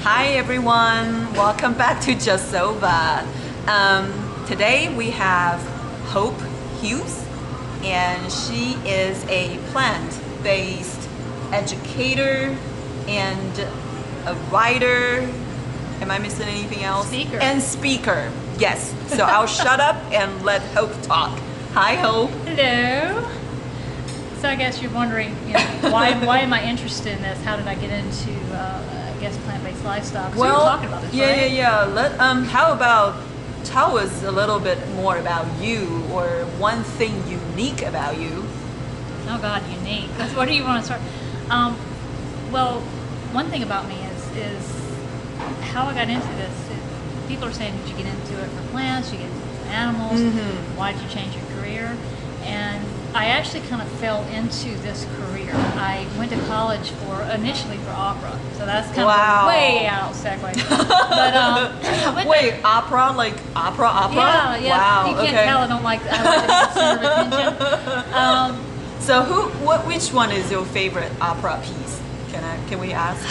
Hi everyone, welcome back to Jahsoba. Today we have Hope Hughs, and she is a plant-based educator and a writer. Am I missing anything else? Speaker. And speaker, yes. So I'll shut up and let Hope talk. Hi Hope. Hello. So I guess you're wondering, why am I interested in this? How did I get into, I guess, plant-based lifestyle? 'Cause we were talking about this, right? Yeah. How about tell us a little bit more about you, or one thing unique about you? Oh God, unique. What do you want to start? Well, one thing about me is how I got into this. People are saying, did you get into it for plants? Did you get into it for animals? Mm-hmm. Why did you change your career? And I actually kind of fell into this career. I went to college initially for opera, so that's kind of way out segue. But I went wait, opera, like opera? Yeah. Wow. You can't tell I don't like the center of attention. So which one is your favorite opera piece? Can we ask?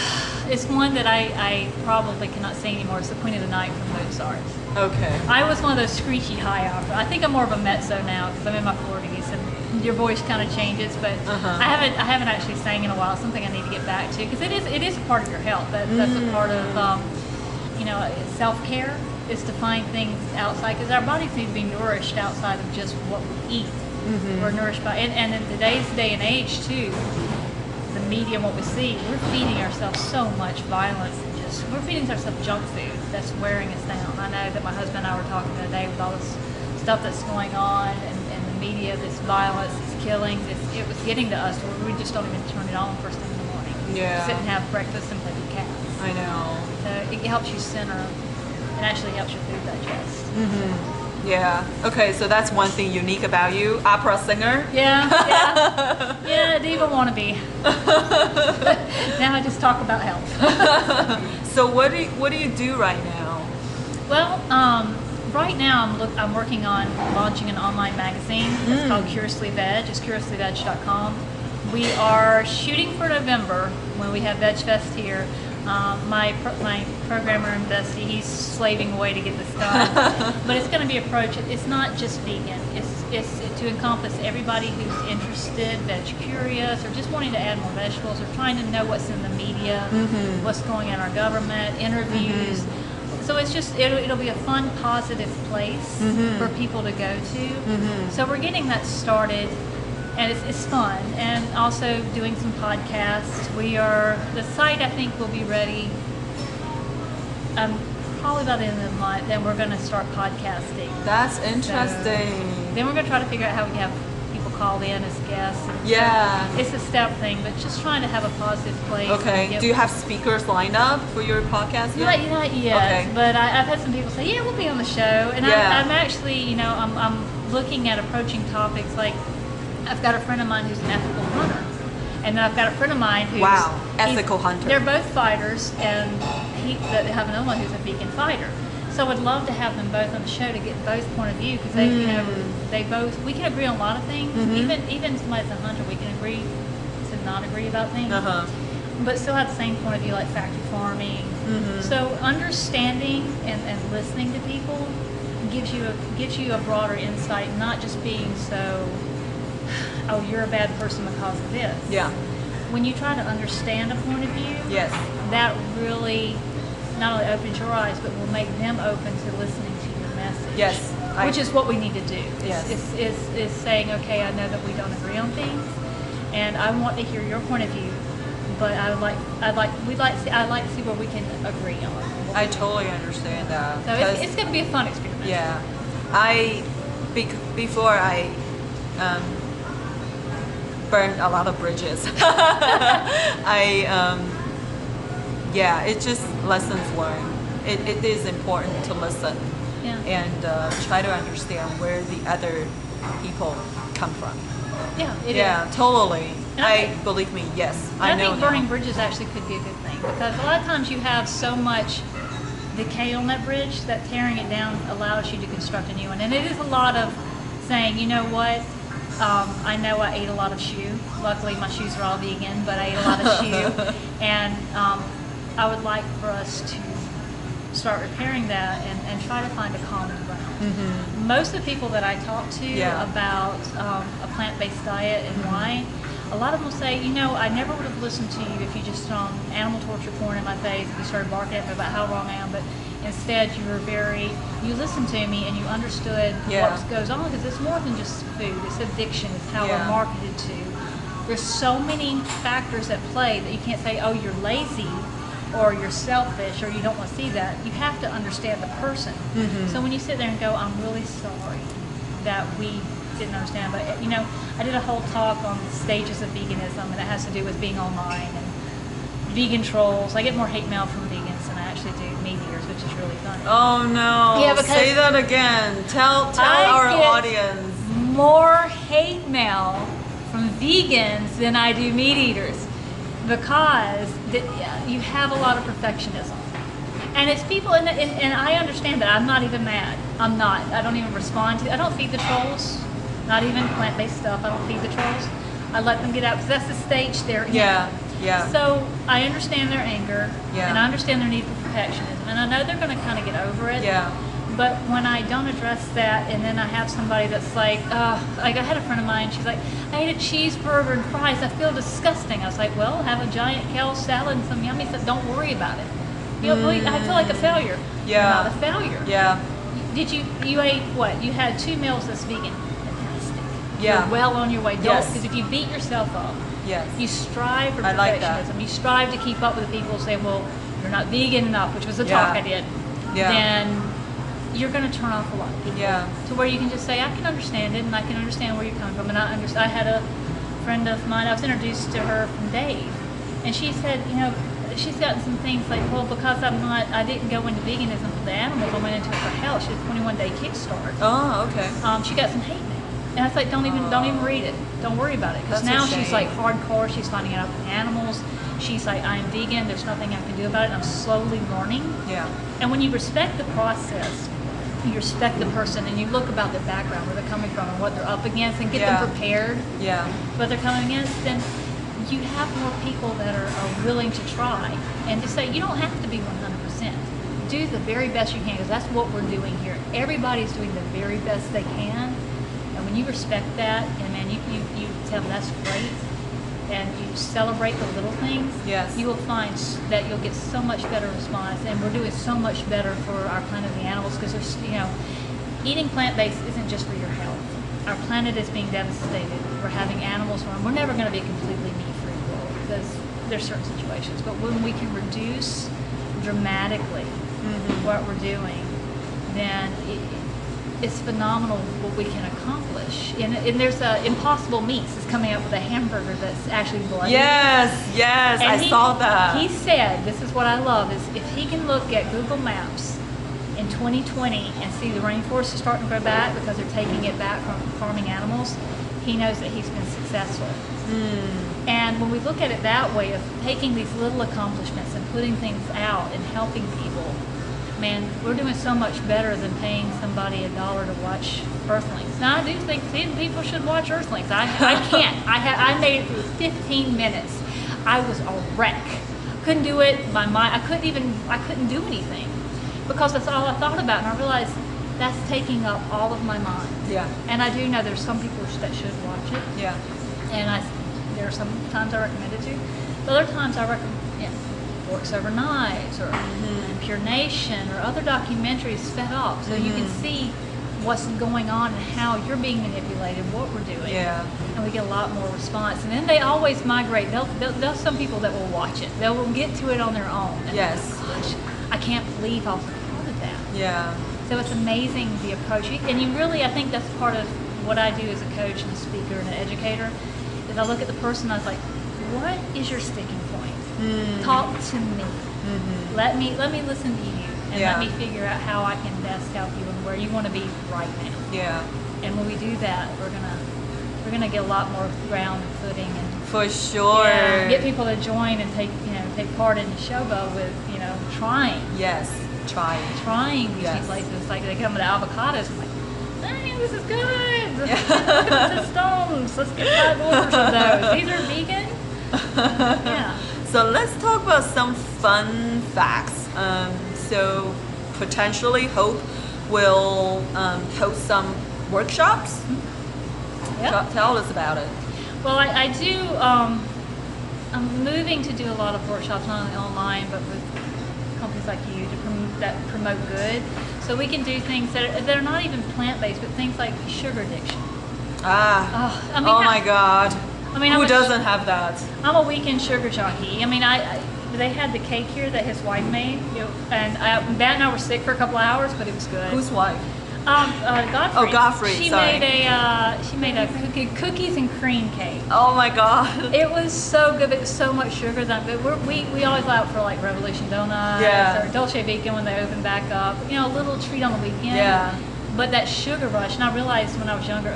It's one that I probably cannot sing anymore. It's the Queen of the Night from Mozart. Okay. I was one of those screechy high opera. I think I'm more of a mezzo now because I'm in my 40s and your voice kind of changes. But I haven't actually sang in a while. It's something I need to get back to because it is a part of your health. That's a part of self-care is to find things outside because our bodies need to be nourished outside of just what we eat. We're nourished by and in today's day and age too. The media and what we see, we're feeding ourselves so much violence and we're feeding ourselves junk food that's wearing us down. I know that my husband and I were talking the other day with all this stuff that's going on and the media, this violence, this killings, it was getting to us where we just don't even turn it on first thing in the morning. Yeah. Sit and have breakfast and play with cats. I know. So it helps you center and actually helps your food digest. Yeah. Okay, so that's one thing unique about you. Opera singer? Yeah, diva wannabe. Now I just talk about health. So what do you do right now? Well, right now I'm working on launching an online magazine. It's called Curiously Veg. It's curiouslyveg.com. We are shooting for November when we have Veg Fest here. My programmer and Dusty, he's slaving away to get this done. But it's going to be approached. It's not just vegan. It's to encompass everybody who's interested, veg curious, or just wanting to add more vegetables, or trying to know what's in the media, what's going on in our government, interviews. So it's just it'll be a fun, positive place for people to go to. So we're getting that started. And it's fun, and also doing some podcasts. The site I think will be ready probably by the end of the month, and we're going to start podcasting. That's interesting. So, then we're going to try to figure out how we can have people called in as guests. Yeah. So it's a step thing, but just trying to have a positive place. Okay. Do you have speakers lined up for your podcast yet? Not yet, okay. But I've had some people say, yeah, we'll be on the show. And I'm actually, I'm looking at approaching topics like, I've got a friend of mine who's an ethical hunter, and then I've got a friend of mine who's ethical hunter. They're both fighters, and they have another one who's a vegan fighter. So I'd love to have them both on the show to get both point of view because we can agree on a lot of things. Even somebody that's a hunter, we can agree to not agree about things, but still have the same point of view, like factory farming. So understanding and listening to people gives you a broader insight, not just being so, oh, you're a bad person because of this. Yeah. When you try to understand a point of view, that really not only opens your eyes, but will make them open to listening to your message. Yes. Which is what we need to do. Yes. Is saying, okay, I know that we don't agree on things, and I want to hear your point of view, but I'd like to see where we can agree on. I totally understand that. So it's going to be a fun experiment. Yeah. Before I burned a lot of bridges. It's just lessons learned. It is important to listen and try to understand where the other people come from. Yeah, totally. Believe me, yes. I think burning bridges actually could be a good thing because a lot of times you have so much decay on that bridge that tearing it down allows you to construct a new one. And it is a lot of saying, you know what, I know I ate a lot of shoe. Luckily my shoes are all vegan, but I ate a lot of shoe. And I would like for us to start repairing that and try to find a common ground. Most of the people that I talk to about a plant-based diet and why, a lot of them will say, I never would have listened to you if you just thrown animal torture porn in my face and you started barking at me about how wrong I am, but instead you listened to me and you understood what goes on, because it's more than just food, it's addiction, it's how we're marketed to. There's so many factors at play that you can't say, oh, you're lazy or you're selfish or you don't want to see that. You have to understand the person. So when you sit there and go, I'm really sorry that we didn't understand, but I did a whole talk on the stages of veganism, and it has to do with being online and vegan trolls. I get more hate mail from vegans than I actually do meat eaters, which is really funny. Oh no! Yeah, because say that again. Tell our audience. More hate mail from vegans than I do meat eaters, because you have a lot of perfectionism. And it's people, and I understand that. I'm not even mad. I'm not. I don't even respond to. I don't feed the trolls. Not even plant-based stuff. I don't feed the trolls. I let them get out, because that's the stage they're in. Yeah. So I understand their anger, and I understand their need for perfectionism, and I know they're going to kind of get over it. But when I don't address that, and then I have somebody that's like I had a friend of mine, she's like, I ate a cheeseburger and fries, I feel disgusting. I was like, well, have a giant kale salad and some yummy stuff. Don't worry about it. I feel like a failure. You're not a failure. Did you ate what? You had 2 meals that's vegan. Fantastic. You're well on your way. Because if you beat yourself up, you strive for perfectionism. You strive to keep up with the people who say, well, you're not vegan enough, which was the talk I did. Then you're going to turn off a lot of people. To where you can just say, I can understand it, and I can understand where you're coming from. And I had a friend of mine, I was introduced to her from Dave, and she said, she's gotten some things like, well, because I didn't go into veganism for the animals, I went into it for health. She had a 21-day kickstart. Oh, okay. She got some hate mail. And I was like, don't even read it. Don't worry about it. Because now she's like hardcore. She's finding out about the animals. She's like, I'm vegan. There's nothing I can do about it. I'm slowly learning. And when you respect the process, you respect the person, and you look about their background, where they're coming from, and what they're up against, and get them prepared. What they're coming against, then you have more people that are willing to try, and to say, you don't have to be 100%. Do the very best you can, because that's what we're doing here. Everybody's doing the very best they can. And when you respect that, and man, you tell them that's great, and you celebrate the little things, you will find that you'll get so much better response, and we're doing so much better for our planet and the animals, because there's, eating plant-based isn't just for your health. Our planet is being devastated. We're having animals run. We're never going to be a completely meat-free world, because there's certain situations, but when we can reduce dramatically what we're doing, then it's phenomenal what we can accomplish. And there's Impossible Meats is coming up with a hamburger that's actually bloody. Yes, I saw that. He said, this is what I love, is if he can look at Google Maps in 2020 and see the rainforest is starting to grow back because they're taking it back from farming animals, he knows that he's been successful. And when we look at it that way, of taking these little accomplishments and putting things out and helping people, man, we're doing so much better than paying somebody $1 to watch Earthlings. Now, I do think people should watch Earthlings. I can't. I made it through 15 minutes. I was a wreck. Couldn't do it. My mind. I couldn't do anything, because that's all I thought about. And I realized that's taking up all of my mind. And I do know there's some people that should watch it. And there are some times I recommend it to. But other times I recommend Forks Over Knives, or Pure Nation, or other documentaries sped up, so you can see what's going on and how you're being manipulated, what we're doing, and we get a lot more response. And then they always migrate. There's some people that will watch it. They will get to it on their own. And gosh, I can't believe I was a part of that. So it's amazing the approach, and you really, I think that's part of what I do as a coach and a speaker and an educator. Is I look at the person, I was like, what is your sticking point? Talk to me. Let me listen to you, and let me figure out how I can best help you and where you want to be right now. And when we do that, we're gonna get a lot more ground and footing, and for sure get people to join and take part in the jahsoba with trying. Trying these places. Like they come to avocados, I'm like, hey, this is good. Look at the stones. Let's get 5 orders of those. These are vegan. So let's talk about some fun facts. So potentially Hope will host some workshops. Yep. Tell us about it. Well, I do. I'm moving to do a lot of workshops, not only online, but with companies like you that promote good. So we can do things that are not even plant-based, but things like sugar addiction. Oh my God. I mean, who doesn't have that? I'm a weekend sugar junkie. I mean, they had the cake here that his wife made, and Matt and I were sick for a couple of hours, but it was good. Whose wife? Godfrey. Oh, Godfrey. She sorry. made a cookies and cream cake. Oh my God. It was so good. It was so much sugar. We always go out for like Revolution Donuts or Dolce Vita when they open back up. You know, a little treat on the weekend. Yeah. But that sugar rush, and I realized when I was younger,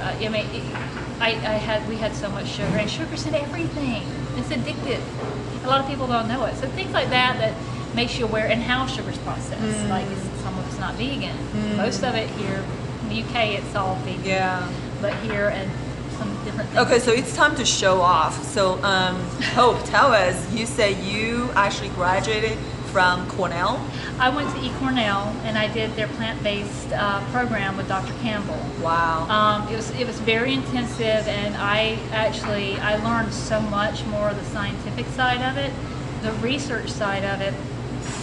we had so much sugar, and sugar's in everything. It's addictive. A lot of people don't know it. So things like that makes you aware, and how sugar's processed. Like some of it's not vegan. Most of it here in the UK, it's all vegan. Yeah. But here and some different things. Okay, so it's time to show off. So Hope, tell us. You say you actually graduated from Cornell. I went to Cornell, and I did their plant-based program with Dr. Campbell. Wow. It was very intensive, and I learned so much more of the scientific side of it, the research side of it,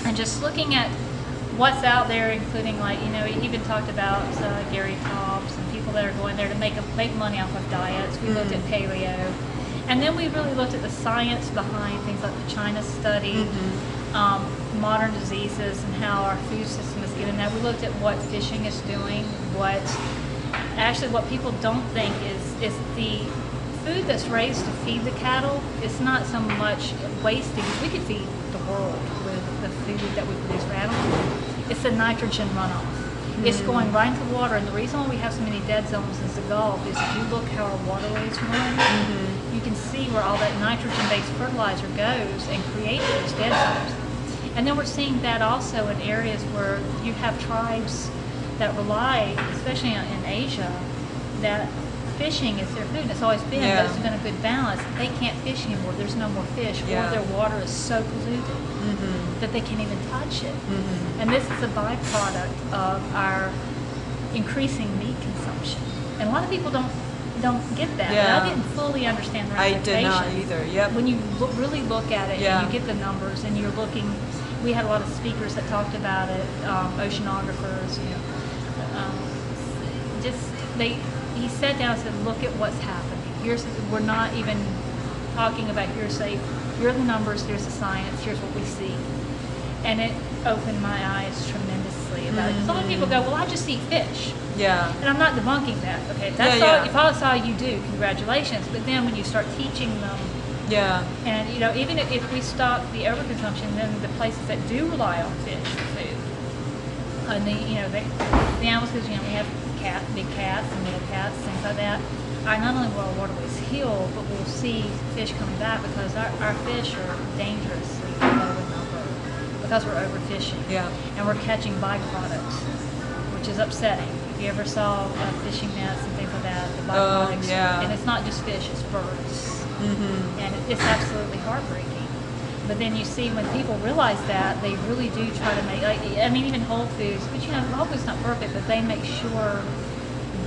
and just looking at what's out there, including he even talked about Gary Tops and people that are going there to make money off of diets. We looked at paleo, and then we really looked at the science behind things like the China study. Modern diseases and how our food system is getting that. We looked at what fishing is doing, what people don't think is the food that's raised to feed the cattle. It's not so much wasting. We could feed the world with the food that we produce for animals. It's the nitrogen runoff. It's going right into the water, and the reason why we have so many dead zones in the Gulf is if you look how our waterways run, you can see where all that nitrogen-based fertilizer goes and creates those dead zones. And then we're seeing that also in areas where you have tribes that rely, especially in Asia, that fishing is their food. And it's always been, but it's been a good balance. They can't fish anymore. There's no more fish, or their water is so polluted that they can't even touch it. And this is a byproduct of our increasing meat consumption. And a lot of people don't get that. Yeah. And I didn't fully understand the I ramifications. did not either. Yep. When you really look at it and you get the numbers and you're looking, we had a lot of speakers that talked about it, oceanographers, he sat down and said, look at what's happening. We're not even talking about hearsay. Here are the numbers, here's the science, here's what we see. And it opened my eyes tremendously about it. Some people go, well, I just eat fish. Yeah. And I'm not debunking that. Okay, if that's all you do, congratulations. But then when you start teaching them, and even if we stop the overconsumption, then the places that do rely on fish for food, and the animals, because we have big cats and little cats, things like that, are not only will our waterways heal, but we'll see fish coming back because our fish are dangerously low in number because we're overfishing. Yeah. And we're catching byproducts, which is upsetting. If you ever saw fishing nets and things like that, the byproducts, and it's not just fish, it's birds. And it's absolutely heartbreaking. But then you see when people realize that, they really do try to make, even Whole Foods, but Whole Foods is not perfect, but they make sure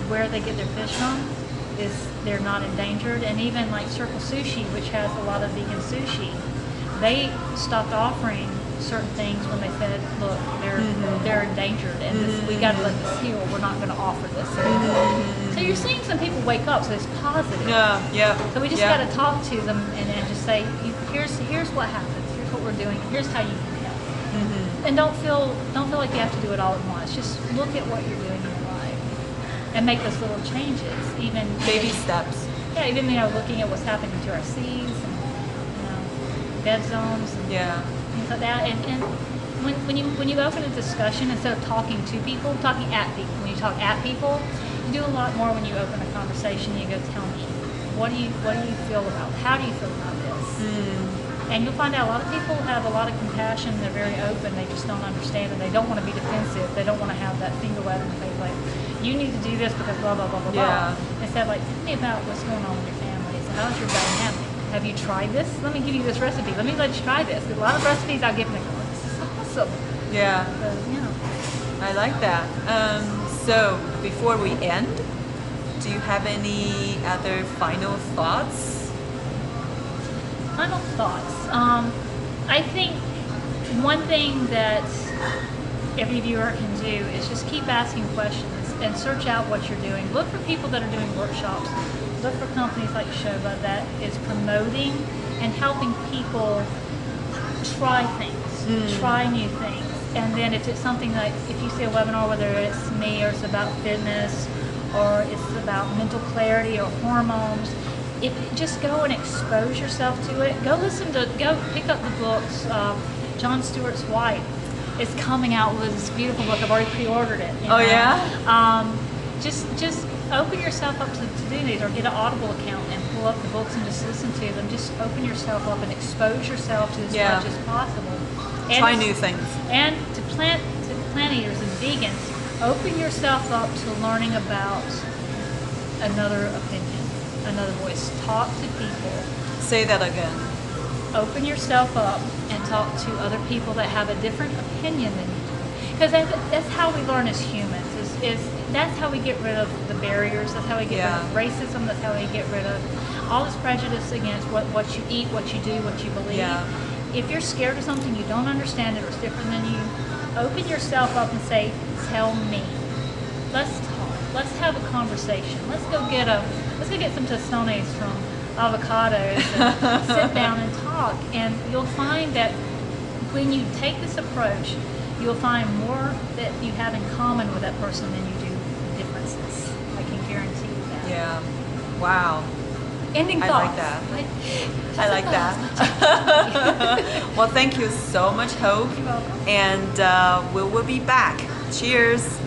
where they get their fish from is they're not endangered. And even like Circle Sushi, which has a lot of vegan sushi, they stopped offering certain things when they said, look, they're endangered, and we got to let this heal. We're not going to offer this anymore. So you're seeing some people wake up, so it's positive. So we just got to talk to them and just say, here's what happens. Here's what we're doing. Here's how you can help. And don't feel like you have to do it all at once. Just look at what you're doing in your life and make those little changes. Even baby steps. Yeah, even looking at what's happening to our seas and dead zones and things like that. And when you open a discussion, instead of talking to people, talking at people. When you talk at people, you do a lot more when you open a conversation. You go, tell me, what do you feel about? How do you feel about this? And you'll find out a lot of people have a lot of compassion. They're very open. They just don't understand, and they don't want to be defensive. They don't want to have that finger wag in the face, like, you need to do this because blah blah blah blah blah. Instead, like, tell me about what's going on with your family. So how's your dynamic? have you tried this? Let me give you this recipe. Let me let you try this. A lot of recipes I'll give them, they go, oh, this is awesome. Yeah. So, yeah. I like that. So before we end, do you have any other final thoughts? Final thoughts. I think one thing that every viewer can do is just keep asking questions and search out what you're doing. Look for people that are doing workshops. Look for companies like Jahsoba that is promoting and helping people try things, try new things. And then if it's something like, if you see a webinar, whether it's me or it's about fitness or it's about mental clarity or hormones, just go and expose yourself to it. Go pick up the books. Jon Stewart's Wife is coming out with this beautiful book. I've already pre-ordered it. Oh, yeah? Just open yourself up to do these, or get an Audible account and pull up the books and just listen to them. Just open yourself up and expose yourself to as much as possible. And try new things. And to plant eaters and vegans, open yourself up to learning about another opinion, another voice. Talk to people. Say that again. Open yourself up and talk to other people that have a different opinion than you do. Because that's how we learn as humans. That's how we get rid of the barriers. That's how we get rid of racism. That's how we get rid of all this prejudice against what you eat, what you do, what you believe. Yeah. If you're scared of something, you don't understand it, or it's different than you, open yourself up and say, tell me. Let's talk. Let's have a conversation. Let's go get some tostones from avocados and sit down and talk. And you'll find that when you take this approach, you'll find more that you have in common with that person than you do differences. I can guarantee you that. Yeah. Wow. Ending thoughts. I like that. I like that. Well, thank you so much, Hope. You're welcome. And we will be back. Cheers.